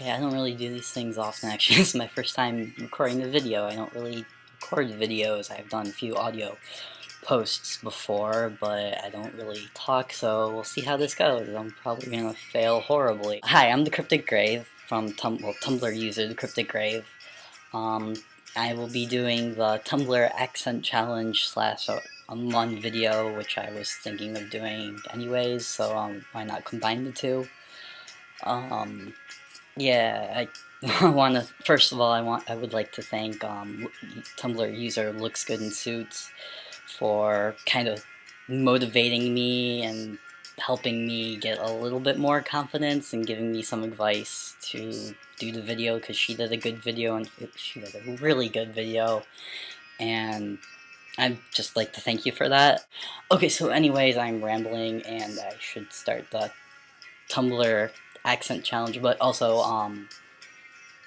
Okay, I don't really do these things often, actually. This is my first time recording the video. I don't really record videos. I've done a few audio posts before, but I don't really talk, so we'll see how this goes. I'm probably gonna fail horribly. Hi, I'm the Cryptic Grave from Tumblr user, the Cryptic Grave. Um, I will be doing the Tumblr accent challenge slash a one video, which I was thinking of doing anyways, so why not combine the two? Yeah, I want to. First of all, I would like to thank Tumblr user Looks Good in Suits for kind of motivating me and helping me get a little bit more confidence and giving me some advice to do the video, because she did a good video and she did a really good video, and I'd just like to thank you for that. Okay, so anyways, I'm rambling and I should start the Tumblr accent challenge, but also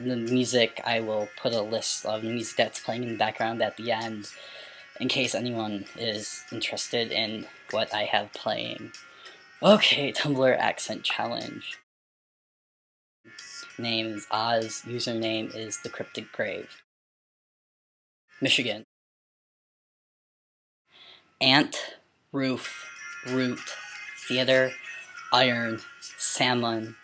the music, I will put a list of the music that's playing in the background at the end in case anyone is interested in what I have playing. Okay, Tumblr accent challenge. Name is Oz, username is the Cryptic Grave. Michigan. Ant, roof, root, theater, iron, salmon,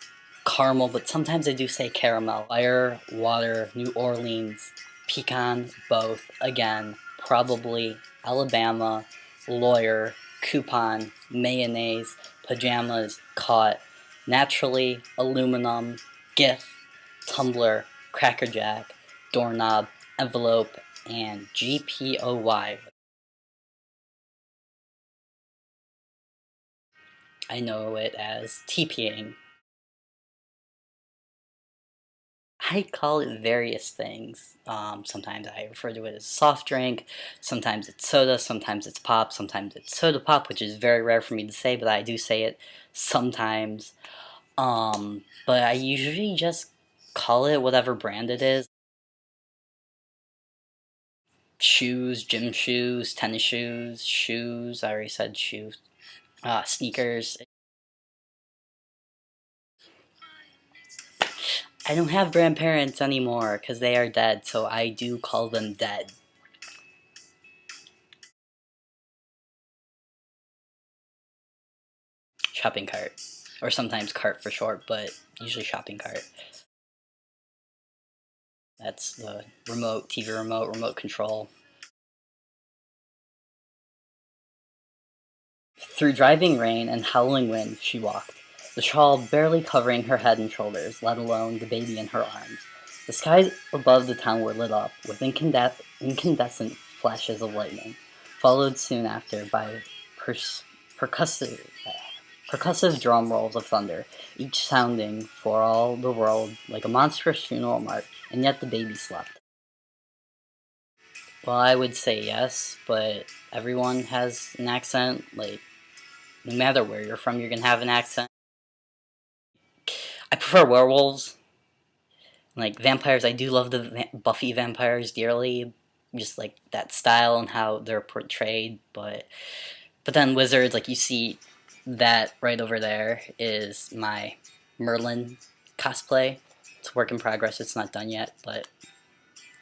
caramel, but sometimes I do say caramel. Fire, water, New Orleans, pecan, both, again, probably, Alabama, lawyer, coupon, mayonnaise, pajamas, caught, naturally, aluminum, gif, tumbler, crackerjack, doorknob, envelope, and GPOY. I know it as TPing. I call it various things. Sometimes I refer to it as soft drink, sometimes it's soda, sometimes it's pop, sometimes it's soda pop, which is very rare for me to say, but I do say it sometimes. But I usually just call it whatever brand it is. Shoes, gym shoes, tennis shoes, shoes, I already said shoes. Sneakers. I don't have grandparents anymore because they are dead, so I do call them dead. Shopping cart. Or sometimes cart for short, but usually shopping cart. That's the remote, TV remote, remote control. Through driving rain and howling wind she walked, the shawl barely covering her head and shoulders, let alone the baby in her arms. The skies above the town were lit up with incandescent flashes of lightning, followed soon after by percussive drum rolls of thunder, each sounding for all the world like a monstrous funeral march, and yet the baby slept. Well, I would say yes, but everyone has an accent. Like, no matter where you're from, you're gonna have an accent. I prefer werewolves. Like, vampires, I do love the Buffy vampires dearly. Just, like, that style and how they're portrayed, but then wizards, like, you see that right over there is my Merlin cosplay. It's a work in progress, it's not done yet, but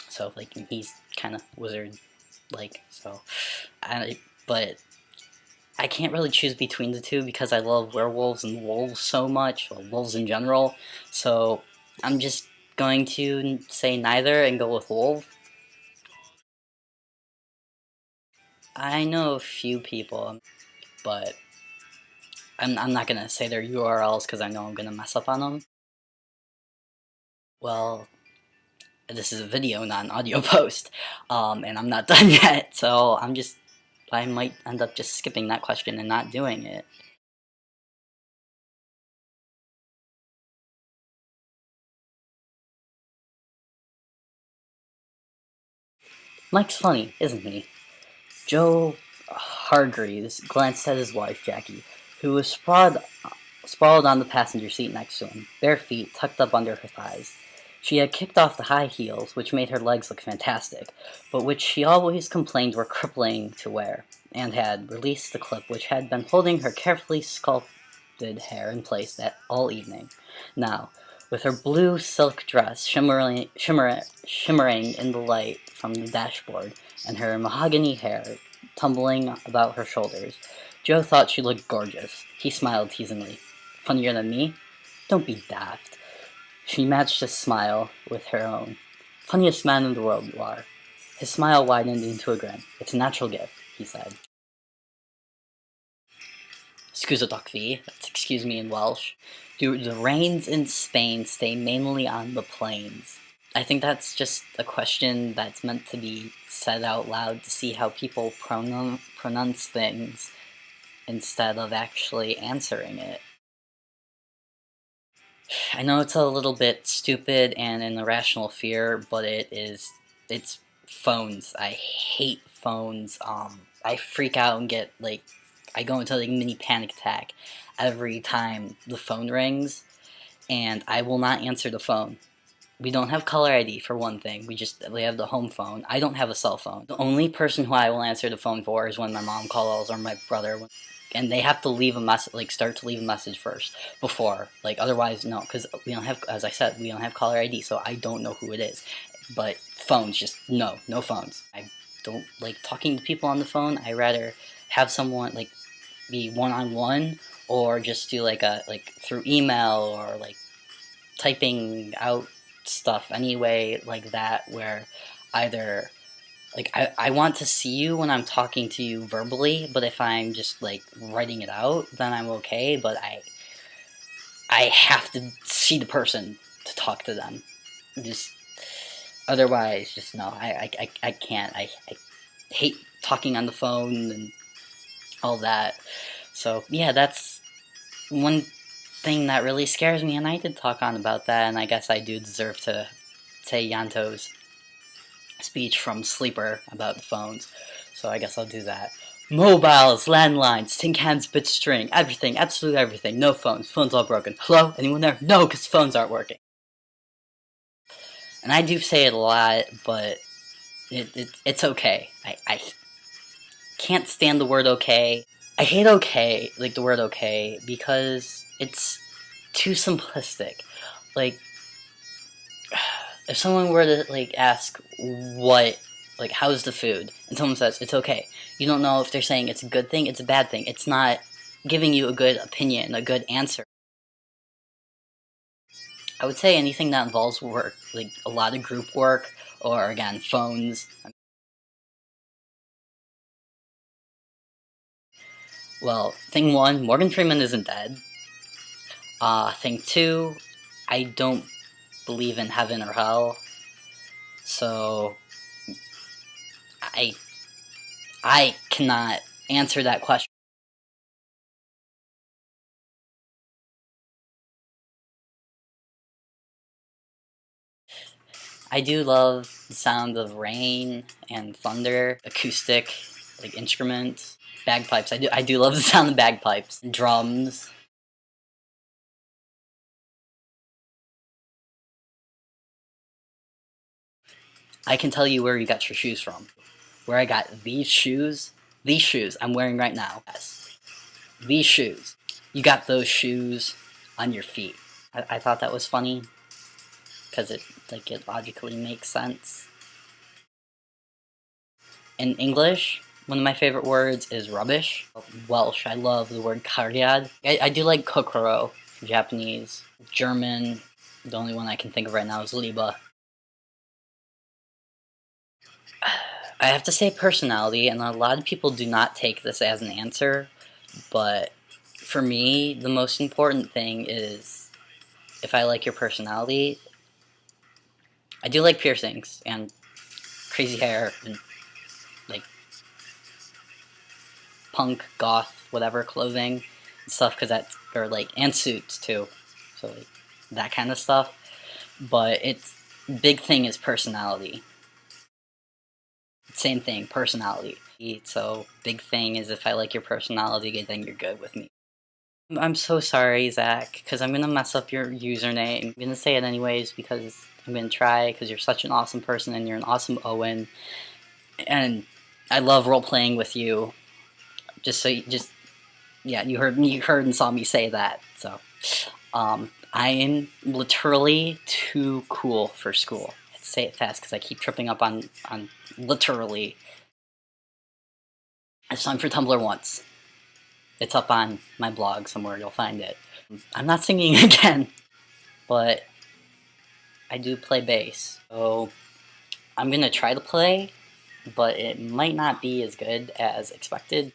so, like, he's kind of wizard-like, so, but I can't really choose between the two because I love werewolves and wolves so much, well, wolves in general, so I'm just going to say neither and go with wolf. I know a few people, but I'm not going to say their URLs because I know I'm going to mess up on them. Well, this is a video, not an audio post, and I'm not done yet, so I might end up just skipping that question and not doing it. Mike's funny, isn't he? Joe Hargreaves glanced at his wife, Jackie, who was sprawled on the passenger seat next to him, bare feet tucked up under her thighs. She had kicked off the high heels, which made her legs look fantastic, but which she always complained were crippling to wear, and had released the clip which had been holding her carefully sculpted hair in place all evening. Now, With her blue silk dress shimmering in the light from the dashboard, and her mahogany hair tumbling about her shoulders, Joe thought she looked gorgeous. He smiled teasingly. Funnier than me? Don't be daft. She matched his smile with her own. Funniest man in the world you are. His smile widened into a grin. It's a natural gift, he said. Scusa vi, that's excuse me in Welsh. Do the rains in Spain stay mainly on the plains? I think that's just a question that's meant to be said out loud to see how people pronounce things instead of actually answering it. I know it's a little bit stupid and an irrational fear, but it's phones. I hate phones. I freak out and get, like, I go into, like, mini panic attack every time the phone rings, and I will not answer the phone. We don't have caller ID, for one thing. We have the home phone. I don't have a cell phone. The only person who I will answer the phone for is when my mom calls or my brother, and they have to leave a message, like, start to leave a message first before, like, otherwise no, because we don't have, as I said, we don't have caller ID, so I don't know who it is. But phones, just no phones. I don't like talking to people on the phone. I rather have someone, like, be one-on-one, or just do like through email, or like typing out stuff anyway, like that, where either, like, I want to see you when I'm talking to you verbally, but if I'm just, like, writing it out, then I'm okay, but I have to see the person to talk to them. Just, otherwise, just no, I can't. I hate talking on the phone and all that. So, yeah, that's one thing that really scares me, and I did talk on about that, and I guess I do deserve to say Yanto's speech from Sleeper about the phones, so I guess I'll do that. Mobiles, landlines, tin cans, bit string, everything, absolutely everything. No phones. Phones all broken. Hello? Anyone there? No, because phones aren't working. And I do say it a lot, but it's okay. I can't stand the word okay. I hate okay, like the word okay, because it's too simplistic. Like, if someone were to, like, ask what, like, how's the food, and someone says it's okay, you don't know if they're saying it's a good thing, it's a bad thing. It's not giving you a good opinion, a good answer. I would say anything that involves work, like a lot of group work, or again, phones. Well, thing one, Morgan Freeman isn't dead. Thing two, I don't believe in heaven or hell, so I I cannot answer that question. I do love the sound of rain and thunder, acoustic, like, instruments, bagpipes. I do love the sound of bagpipes, drums. I can tell you where you got your shoes from. Where I got these shoes I'm wearing right now. Yes, these shoes. You got those shoes on your feet. I thought that was funny because it logically makes sense. In English, one of my favorite words is rubbish. Welsh, I love the word cariad. I do like kokoro, Japanese. German, the only one I can think of right now is liba. I have to say personality, and a lot of people do not take this as an answer, but for me, the most important thing is, if I like your personality, I do like piercings and crazy hair and, like, punk, goth, whatever clothing and stuff, because that's, or like, and suits too, so, like, that kind of stuff. But it's, big thing is personality. Same thing, personality. So big thing is, if I like your personality, then you're good with me. I'm so sorry, Zach, because I'm gonna mess up your username. I'm gonna say it anyways because I'm gonna try, because you're such an awesome person and you're an awesome Owen, and I love role playing with you. Yeah, you heard and saw me say that. So, I am literally too cool for school. I have to say it fast because I keep tripping up on literally. I signed for Tumblr once. It's up on my blog somewhere, you'll find it. I'm not singing again, but I do play bass. So I'm gonna try to play, but it might not be as good as expected.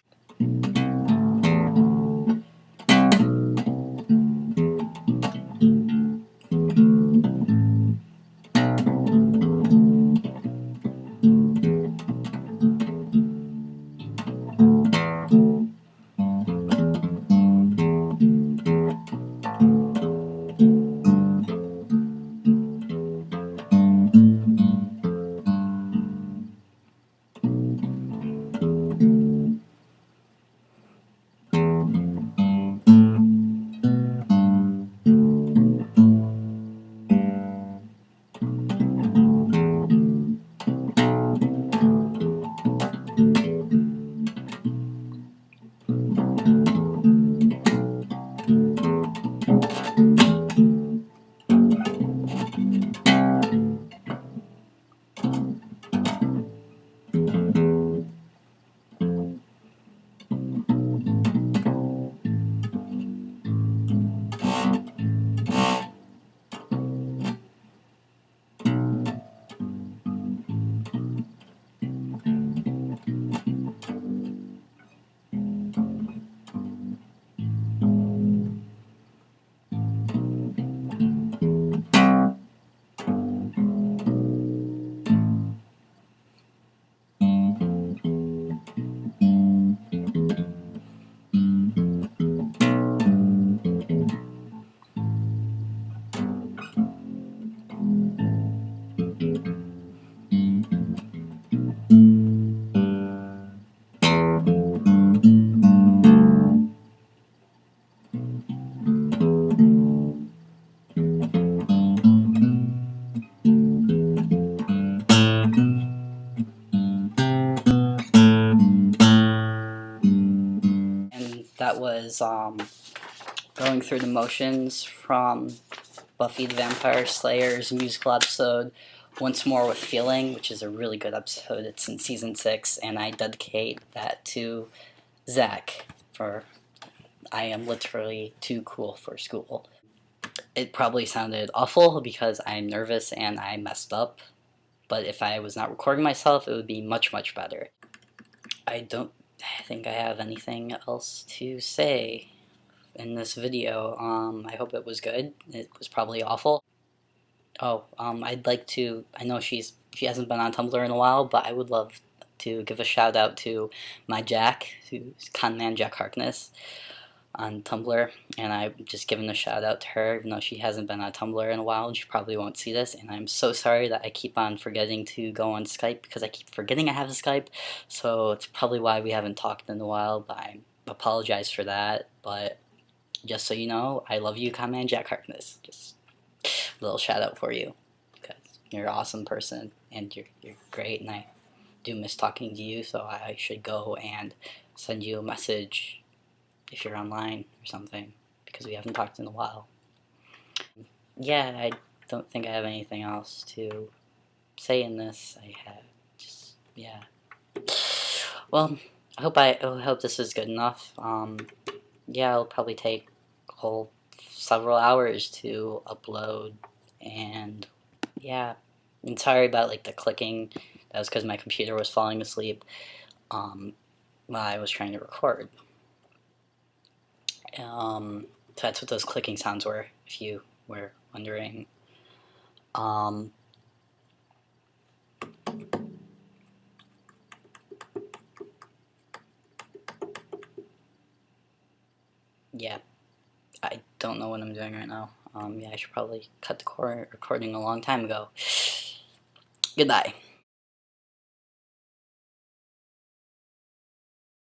And that was going through the motions from Buffy the Vampire Slayer's musical episode Once More with Feeling, which is a really good episode. It's in season 6, and I dedicate that to Zach for I am literally too cool for school. It probably sounded awful because I'm nervous and I messed up, but if I was not recording myself, it would be much, much better. I don't think I have anything else to say in this video. I hope it was good. It was probably awful. Oh, I'd like to, I know she hasn't been on Tumblr in a while, but I would love to give a shout out to my Jack, who's Conman Jack Harkness on Tumblr, and I'm just giving a shout out to her, even though she hasn't been on Tumblr in a while, and she probably won't see this, and I'm so sorry that I keep on forgetting to go on Skype, because I keep forgetting I have a Skype, so it's probably why we haven't talked in a while, but I apologize for that, but just so you know, I love you, Conman Jack Harkness. Just a little shout out for you, because you're an awesome person, and you're great, and I do miss talking to you, so I should go and send you a message if you're online or something, because we haven't talked in a while. Yeah, I don't think I have anything else to say in this. I have just, yeah. Well, I hope this is good enough. Yeah, it'll probably take several hours to upload, and yeah, and sorry about like the clicking. That was because my computer was falling asleep while I was trying to record. So that's what those clicking sounds were, if you were wondering. Yeah, I don't know what I'm doing right now. Yeah, I should probably cut the recording a long time ago. Goodbye.